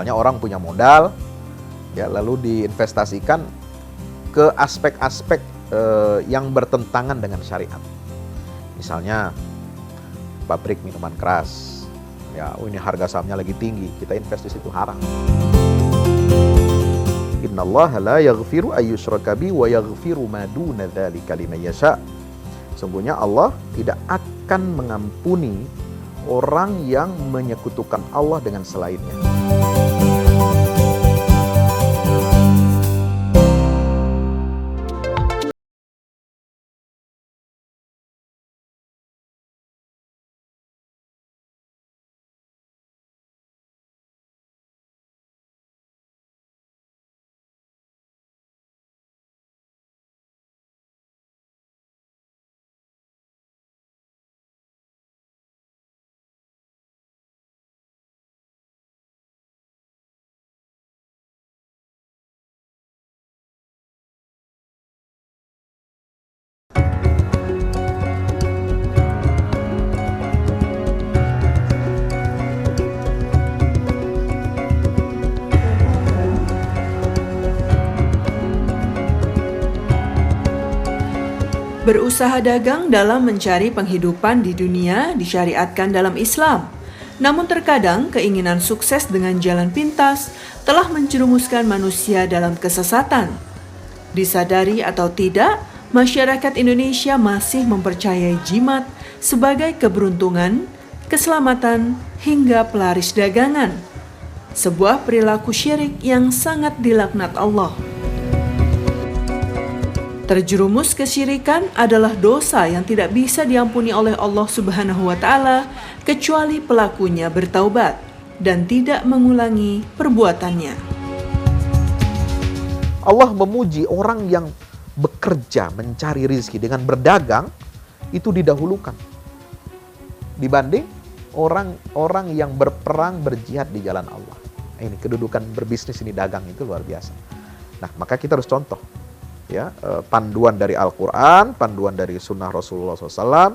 Misalnya orang punya modal, ya lalu diinvestasikan ke aspek-aspek yang bertentangan dengan syariat. Misalnya pabrik minuman keras, ya ini harga sahamnya lagi tinggi, kita invest di situ, haram. Innallaha la yaghfiru ayyushraka bihi wa yaghfiru ma duna dzalika liman yasha. Sesungguhnya Allah tidak akan mengampuni orang yang menyekutukan Allah dengan selainnya. Berusaha dagang dalam mencari penghidupan di dunia disyariatkan dalam Islam. Namun terkadang keinginan sukses dengan jalan pintas telah menjerumuskan manusia dalam kesesatan. Disadari atau tidak, masyarakat Indonesia masih mempercayai jimat sebagai keberuntungan, keselamatan, hingga pelaris dagangan. Sebuah perilaku syirik yang sangat dilaknat Allah. Terjerumus kesyirikan adalah dosa yang tidak bisa diampuni oleh Allah Subhanahu wa Ta'ala kecuali pelakunya bertaubat dan tidak mengulangi perbuatannya. Allah memuji orang yang bekerja mencari rezeki dengan berdagang, itu didahulukan dibanding orang-orang yang berperang berjihad di jalan Allah. Ini kedudukan berbisnis ini, dagang itu luar biasa. Nah, maka kita harus contoh, ya, panduan dari Al-Quran, panduan dari Sunnah Rasulullah SAW.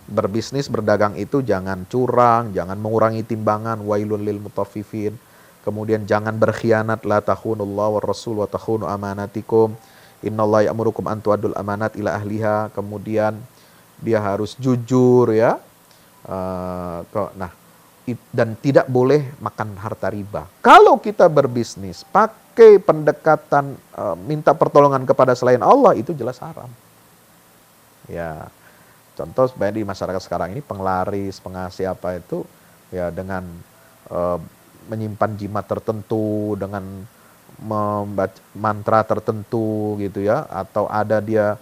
Berbisnis, berdagang itu jangan curang, jangan mengurangi timbangan, wailun lil mutaffifin. Kemudian jangan berkhianat, la takhunullah wa rasul wa takhunu amanatikum. Innallaha ya'murukum an tu'addul amanat ila ahliha. Kemudian dia harus jujur, ya. Dan tidak boleh makan harta riba. Kalau kita berbisnis pakai pendekatan minta pertolongan kepada selain Allah, itu jelas haram. Ya, contoh sebenarnya di masyarakat sekarang ini penglaris, pengasih apa itu, ya dengan menyimpan jimat tertentu, dengan membaca mantra tertentu gitu ya, atau ada dia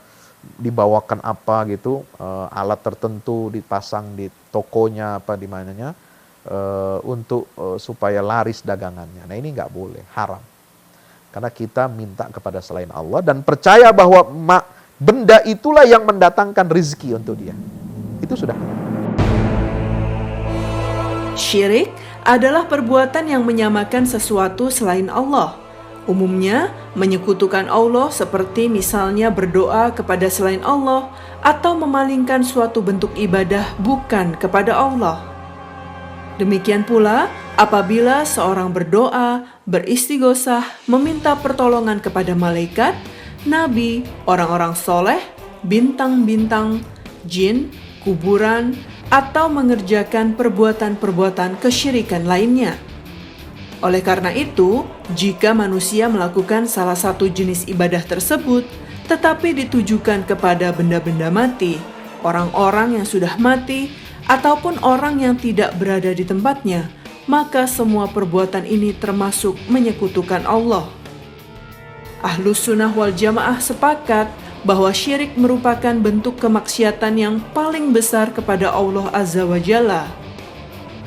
dibawakan apa gitu, alat tertentu dipasang di tokonya apa di mananya, untuk supaya laris dagangannya. Nah, ini nggak boleh, haram. Karena kita minta kepada selain Allah dan percaya bahwa benda itulah yang mendatangkan rezeki untuk dia. Itu sudah. Syirik adalah perbuatan yang menyamakan sesuatu selain Allah. Umumnya menyekutukan Allah seperti misalnya berdoa kepada selain Allah atau memalingkan suatu bentuk ibadah bukan kepada Allah. Demikian pula apabila seorang berdoa, beristighosah, meminta pertolongan kepada malaikat, nabi, orang-orang soleh, bintang-bintang, jin, kuburan, atau mengerjakan perbuatan-perbuatan kesyirikan lainnya. Oleh karena itu, jika manusia melakukan salah satu jenis ibadah tersebut, tetapi ditujukan kepada benda-benda mati, orang-orang yang sudah mati, ataupun orang yang tidak berada di tempatnya, maka semua perbuatan ini termasuk menyekutukan Allah. Ahlus Sunnah wal Jamaah sepakat bahwa syirik merupakan bentuk kemaksiatan yang paling besar kepada Allah Azza wa Jalla.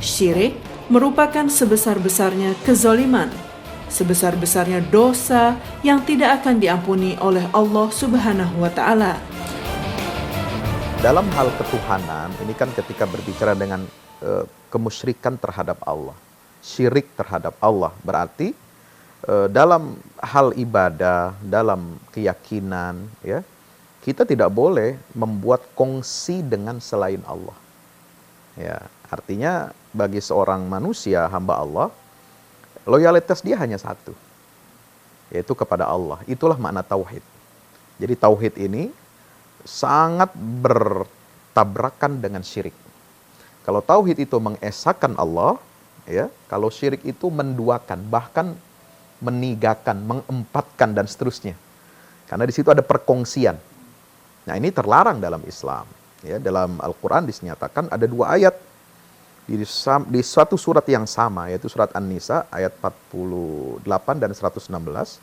Syirik merupakan sebesar-besarnya kezaliman, sebesar-besarnya dosa yang tidak akan diampuni oleh Allah Subhanahu wa Ta'ala. Dalam hal ketuhanan, ini kan ketika berbicara dengan kemusyrikan terhadap Allah, syirik terhadap Allah, berarti dalam hal ibadah, dalam keyakinan, ya, kita tidak boleh membuat kongsi dengan selain Allah. Ya, artinya bagi seorang manusia, hamba Allah, loyalitas dia hanya satu, yaitu kepada Allah. Itulah makna tauhid. Jadi tauhid ini sangat bertabrakan dengan syirik. Kalau tauhid itu mengesahkan Allah, ya, kalau syirik itu menduakan, bahkan menigakan, mengempatkan dan seterusnya. Karena di situ ada perkongsian. Nah, ini terlarang dalam Islam. Ya, dalam Al-Qur'an dinyatakan ada 2 ayat di suatu surat yang sama, yaitu surat An-Nisa ayat 48 dan 116.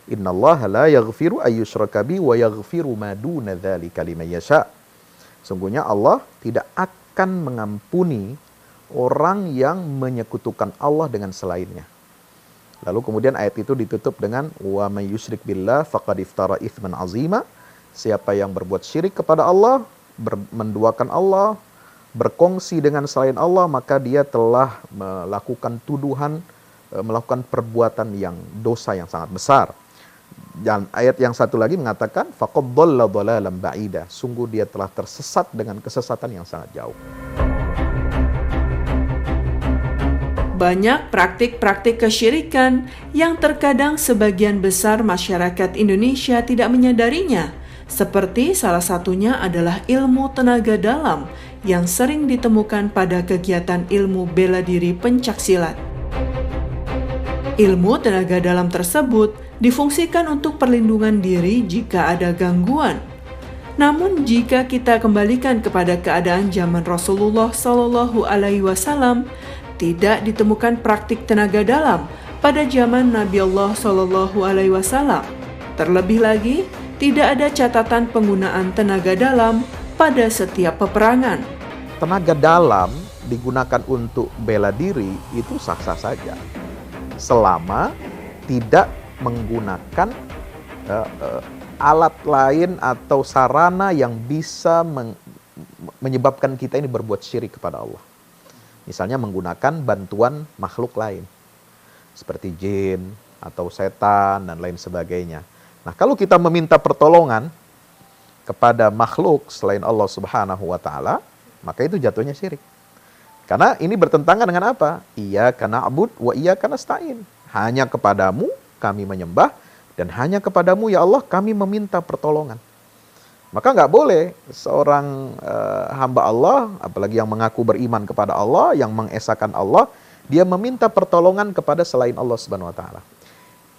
Innallaha la yaghfiru ayyushraka bi wa yaghfiru ma duna dzalika liman yasha. Sungguhnya Allah tidak akan mengampuni orang yang menyekutukan Allah dengan selainnya. Lalu kemudian ayat itu ditutup dengan wa may yusyrik billah faqad iftara itsman azima. Siapa yang berbuat syirik kepada Allah, menduakan Allah, berkongsi dengan selain Allah, maka dia telah melakukan tuduhan, melakukan perbuatan yang dosa yang sangat besar. Dan ayat yang satu lagi mengatakan faqad dhalla dhalalan ba'ida. Sungguh dia telah tersesat dengan kesesatan yang sangat jauh. Banyak praktik-praktik kesyirikan yang terkadang sebagian besar masyarakat Indonesia tidak menyadarinya. Seperti salah satunya adalah ilmu tenaga dalam yang sering ditemukan pada kegiatan ilmu bela diri pencaksilat. Ilmu tenaga dalam tersebut difungsikan untuk perlindungan diri jika ada gangguan. Namun jika kita kembalikan kepada keadaan zaman Rasulullah SAW, tidak ditemukan praktik tenaga dalam pada zaman Nabi Allah SAW. Terlebih lagi, tidak ada catatan penggunaan tenaga dalam pada setiap peperangan. Tenaga dalam digunakan untuk bela diri itu sah-sah saja, selama tidak menggunakan alat lain atau sarana yang bisa menyebabkan kita ini berbuat syirik kepada Allah. Misalnya menggunakan bantuan makhluk lain, seperti jin atau setan dan lain sebagainya. Nah, kalau kita meminta pertolongan kepada makhluk selain Allah Subhanahu wa Ta'ala, maka itu jatuhnya syirik. Karena ini bertentangan dengan apa? Iyyaka na'bud wa iyyaka nasta'in. Hanya kepadamu kami menyembah, dan hanya kepadamu ya Allah kami meminta pertolongan. Maka nggak boleh seorang hamba Allah, apalagi yang mengaku beriman kepada Allah, yang mengesahkan Allah, dia meminta pertolongan kepada selain Allah Subhanahu wa Ta'ala.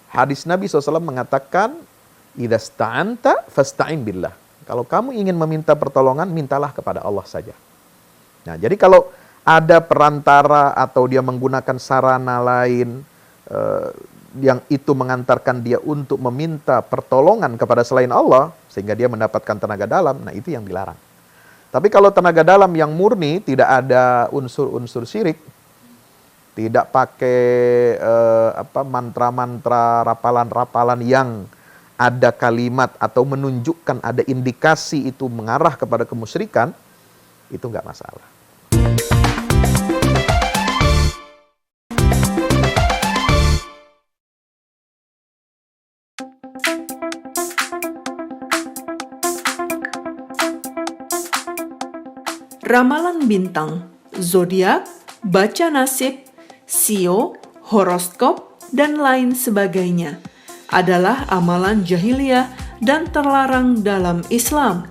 Hadis Nabi SAW mengatakan, idza sta'anta fasta'in billah. Kalau kamu ingin meminta pertolongan, mintalah kepada Allah saja. Nah, jadi kalau ada perantara atau dia menggunakan sarana lain yang itu mengantarkan dia untuk meminta pertolongan kepada selain Allah, sehingga dia mendapatkan tenaga dalam, nah itu yang dilarang. Tapi kalau tenaga dalam yang murni, tidak ada unsur-unsur syirik, tidak pakai mantra-mantra, rapalan-rapalan yang ada kalimat atau menunjukkan ada indikasi itu mengarah kepada kemusyrikan, itu nggak masalah. Ramalan bintang, zodiak, baca nasib, sio, horoskop, dan lain sebagainya adalah amalan jahiliyah dan terlarang dalam Islam.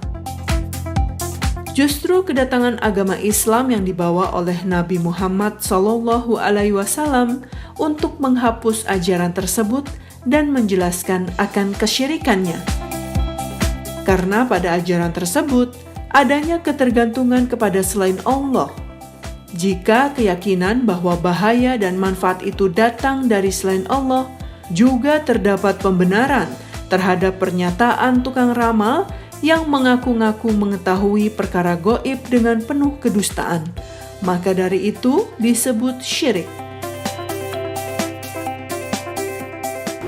Justru kedatangan agama Islam yang dibawa oleh Nabi Muhammad SAW untuk menghapus ajaran tersebut dan menjelaskan akan kesyirikannya. Karena pada ajaran tersebut adanya ketergantungan kepada selain Allah. Jika keyakinan bahwa bahaya dan manfaat itu datang dari selain Allah, juga terdapat pembenaran terhadap pernyataan tukang ramal yang mengaku-ngaku mengetahui perkara gaib dengan penuh kedustaan. Maka dari itu disebut syirik.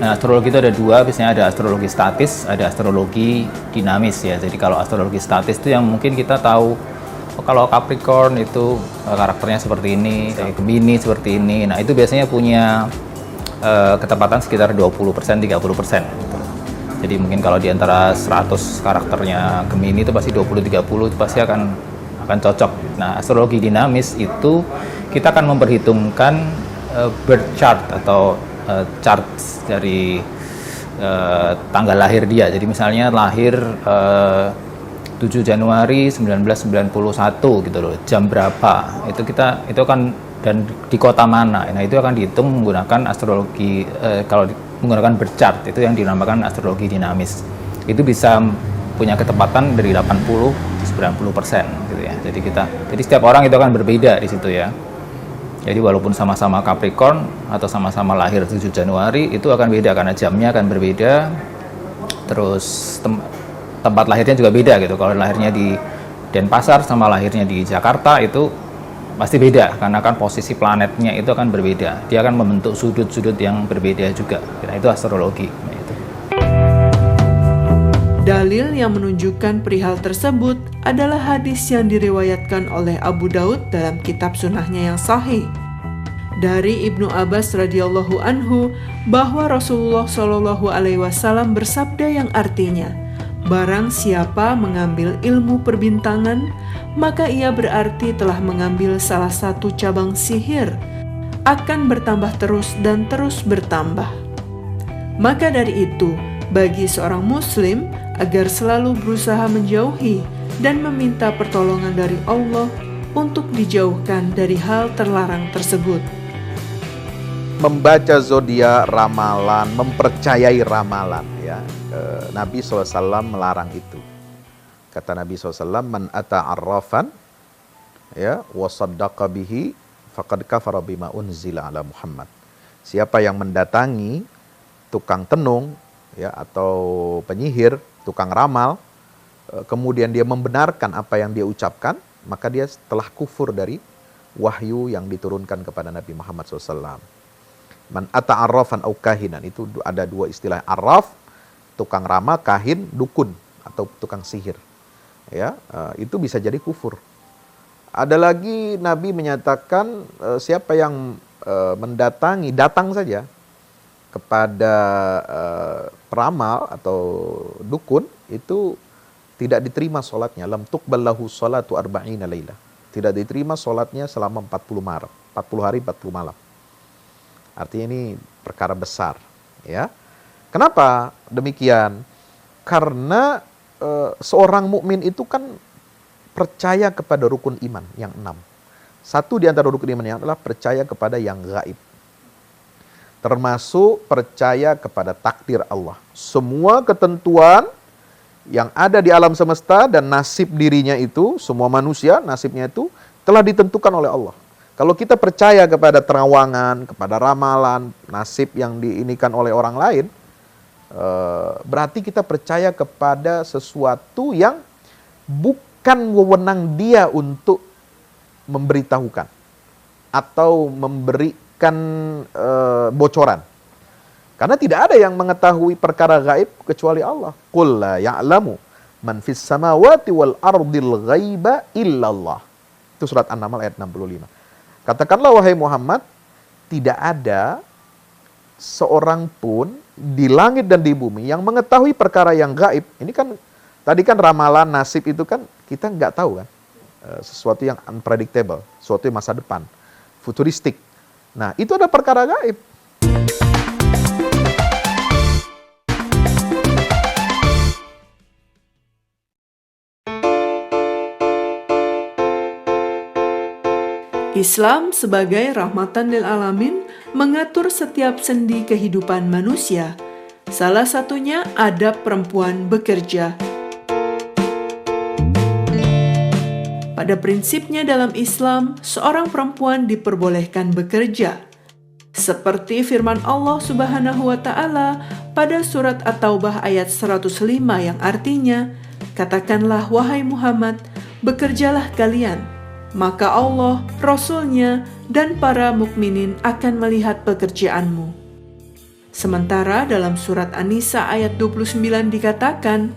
Nah, astrologi itu ada dua, biasanya ada astrologi statis, ada astrologi dinamis ya. Jadi kalau astrologi statis itu yang mungkin kita tahu, kalau Capricorn itu karakternya seperti ini, Gemini seperti ini. Nah, itu biasanya punya ketepatan sekitar 20%, 30%. Jadi mungkin kalau di antara 100 karakternya Gemini itu pasti 20-30 itu pasti akan cocok. Nah, astrologi dinamis itu kita akan memperhitungkan birth chart atau chart dari tanggal lahir dia. Jadi misalnya lahir 7 Januari 1991 gitu loh, jam berapa, itu kan, dan di kota mana. Nah, itu akan dihitung menggunakan astrologi, kalau menggunakan birth chart itu yang dinamakan astrologi dinamis. Itu bisa punya ketepatan dari 80-90% gitu ya. Jadi setiap orang itu akan berbeda di situ ya. Jadi walaupun sama-sama Capricorn atau sama-sama lahir 7 Januari itu akan beda karena jamnya akan berbeda. Terus tempat lahirnya juga beda gitu. Kalau lahirnya di Denpasar sama lahirnya di Jakarta itu pasti beda karena kan posisi planetnya itu akan berbeda. Dia akan membentuk sudut-sudut yang berbeda juga. Nah, itu astrologi. Nah, itu. Dalil yang menunjukkan perihal tersebut adalah hadis yang diriwayatkan oleh Abu Daud dalam kitab sunnahnya yang sahih. Dari Ibnu Abbas radhiyallahu anhu bahwa Rasulullah shallallahu alaihi wasallam bersabda yang artinya, barang siapa mengambil ilmu perbintangan, maka ia berarti telah mengambil salah satu cabang sihir, akan bertambah terus dan terus bertambah. Maka dari itu, bagi seorang muslim agar selalu berusaha menjauhi dan meminta pertolongan dari Allah untuk dijauhkan dari hal terlarang tersebut. Membaca zodiak, ramalan, mempercayai ramalan ya. Nabi SAW melarang itu. Kata Nabi SAW, man ata'arrafan ya wa saddaqa bihi faqad kafara bima unzila ala Muhammad. Siapa yang mendatangi tukang tenung ya atau penyihir, tukang ramal, kemudian dia membenarkan apa yang dia ucapkan, maka dia telah kufur dari wahyu yang diturunkan kepada Nabi Muhammad SAW. Man ata'arrafan au kahinan, itu ada dua istilah, arraf, tukang ramal, kahin, dukun atau tukang sihir. Ya, itu bisa jadi kufur. Ada lagi Nabi menyatakan siapa yang mendatangi, datang saja kepada peramal atau dukun, itu tidak diterima sholatnya. Lam tuqbal lahu sholatu arba'ina laylah. Tidak diterima sholatnya selama 40 hari 40 malam. Artinya ini perkara besar ya. Kenapa demikian? Karena seorang mukmin itu kan percaya kepada rukun iman yang 6. Satu di antara rukun iman yang adalah percaya kepada yang gaib. Termasuk percaya kepada takdir Allah. Semua ketentuan yang ada di alam semesta dan nasib dirinya itu, semua manusia nasibnya itu telah ditentukan oleh Allah. Kalau kita percaya kepada terawangan, kepada ramalan, nasib yang diinikan oleh orang lain, berarti kita percaya kepada sesuatu yang bukan wewenang dia untuk memberitahukan atau memberikan bocoran. Karena tidak ada yang mengetahui perkara gaib kecuali Allah. Qul la ya'lamu man fis samawati wal ardil ghaiba illallah. Itu surat An-Naml ayat 65. Katakanlah wahai Muhammad, tidak ada seorang pun di langit dan di bumi yang mengetahui perkara yang gaib. Ini kan tadi kan ramalan nasib itu kan kita nggak tahu kan, sesuatu yang unpredictable, sesuatu yang masa depan, futuristik. Nah itu ada perkara gaib. Islam sebagai rahmatan lil alamin mengatur setiap sendi kehidupan manusia. Salah satunya adab perempuan bekerja. Pada prinsipnya dalam Islam, seorang perempuan diperbolehkan bekerja. Seperti firman Allah Subhanahu wa taala pada surat At-Taubah ayat 105 yang artinya, katakanlah wahai Muhammad, bekerjalah kalian. Maka Allah, Rasul-Nya, dan para mukminin akan melihat pekerjaanmu. Sementara dalam surat An-Nisa ayat 29 dikatakan,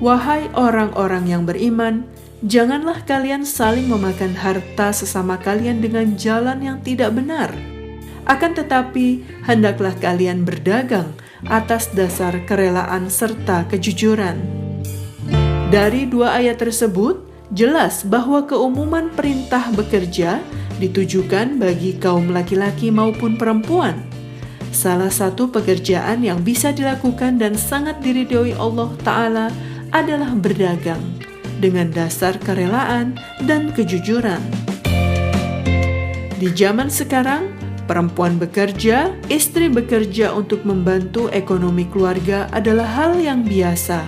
wahai orang-orang yang beriman, janganlah kalian saling memakan harta sesama kalian dengan jalan yang tidak benar. Akan tetapi, hendaklah kalian berdagang atas dasar kerelaan serta kejujuran. Dari dua ayat tersebut, jelas bahwa keumuman perintah bekerja ditujukan bagi kaum laki-laki maupun perempuan. Salah satu pekerjaan yang bisa dilakukan dan sangat diridhoi Allah Ta'ala adalah berdagang dengan dasar kerelaan dan kejujuran. Di zaman sekarang, perempuan bekerja, istri bekerja untuk membantu ekonomi keluarga adalah hal yang biasa.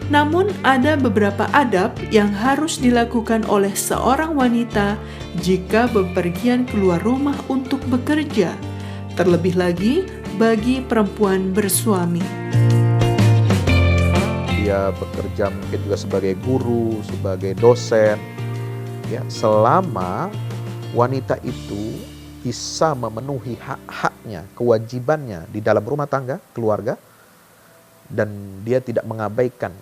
Namun ada beberapa adab yang harus dilakukan oleh seorang wanita jika bepergian keluar rumah untuk bekerja, terlebih lagi bagi perempuan bersuami. Dia bekerja mungkin juga sebagai guru, sebagai dosen, ya, selama wanita itu bisa memenuhi hak-haknya, kewajibannya di dalam rumah tangga, keluarga, dan dia tidak mengabaikan,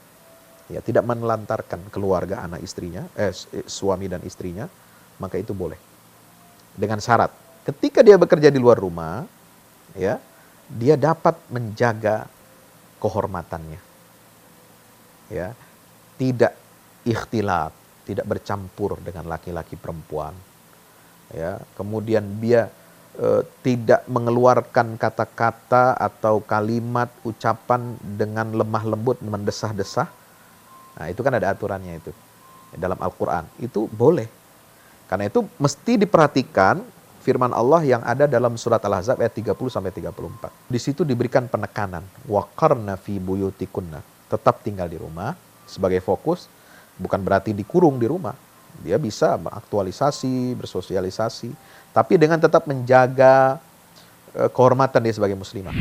ya, tidak menelantarkan keluarga, anak istrinya, suami dan istrinya, maka itu boleh. Dengan syarat, ketika dia bekerja di luar rumah, ya, dia dapat menjaga kehormatannya, ya, tidak ikhtilat, tidak bercampur dengan laki-laki perempuan, ya, kemudian dia tidak mengeluarkan kata-kata atau kalimat ucapan dengan lemah lembut, mendesah-desah. Nah, itu kan ada aturannya itu dalam Al-Quran, itu boleh. Karena itu mesti diperhatikan firman Allah yang ada dalam surat Al-Ahzab ayat 30-34. Di situ diberikan penekanan, waqarna fi buyutikunna, tetap tinggal di rumah sebagai fokus, bukan berarti dikurung di rumah. Dia bisa beraktualisasi, bersosialisasi, tapi dengan tetap menjaga kehormatan dia sebagai muslimah.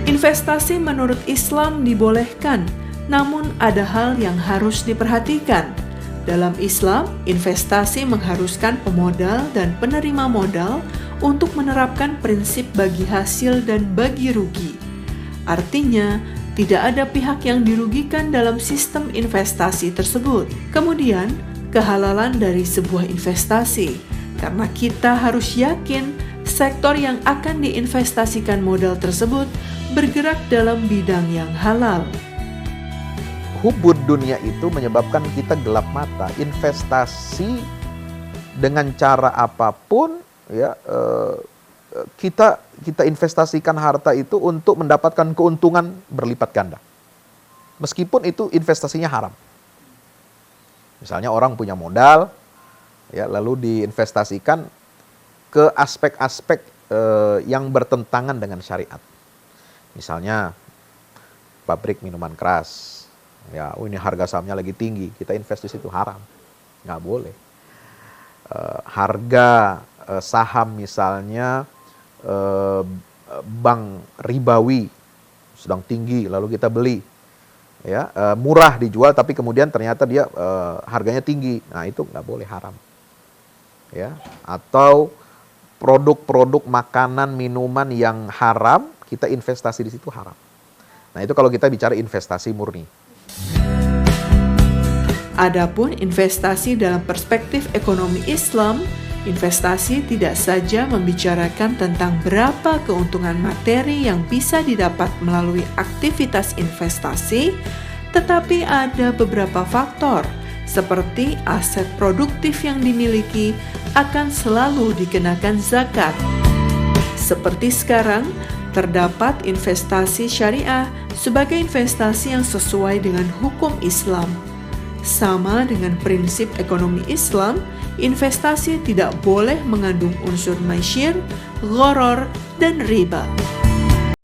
Investasi menurut Islam dibolehkan, namun ada hal yang harus diperhatikan. Dalam Islam, investasi mengharuskan pemodal dan penerima modal untuk menerapkan prinsip bagi hasil dan bagi rugi. Artinya, tidak ada pihak yang dirugikan dalam sistem investasi tersebut. Kemudian, kehalalan dari sebuah investasi, karena kita harus yakin sektor yang akan diinvestasikan modal tersebut bergerak dalam bidang yang halal. Hubud dunia itu menyebabkan kita gelap mata. Investasi dengan cara apapun, ya, kita investasikan harta itu untuk mendapatkan keuntungan berlipat ganda. Meskipun itu investasinya haram. Misalnya orang punya modal, ya, lalu diinvestasikan ke aspek-aspek yang bertentangan dengan syariat. Misalnya pabrik minuman keras. Ya, ini harga sahamnya lagi tinggi, kita invest di situ, haram, nggak boleh. Harga saham misalnya bank ribawi sedang tinggi, lalu kita beli, ya, murah dijual, tapi kemudian ternyata dia harganya tinggi, nah itu nggak boleh, haram. Ya, atau produk-produk makanan minuman yang haram, kita investasi di situ haram. Nah itu kalau kita bicara investasi murni. Adapun investasi dalam perspektif ekonomi Islam, investasi tidak saja membicarakan tentang berapa keuntungan materi yang bisa didapat melalui aktivitas investasi, tetapi ada beberapa faktor seperti aset produktif yang dimiliki akan selalu dikenakan zakat. Seperti sekarang, terdapat investasi syariah sebagai investasi yang sesuai dengan hukum Islam. Sama dengan prinsip ekonomi Islam, investasi tidak boleh mengandung unsur maisir, gharar, dan riba.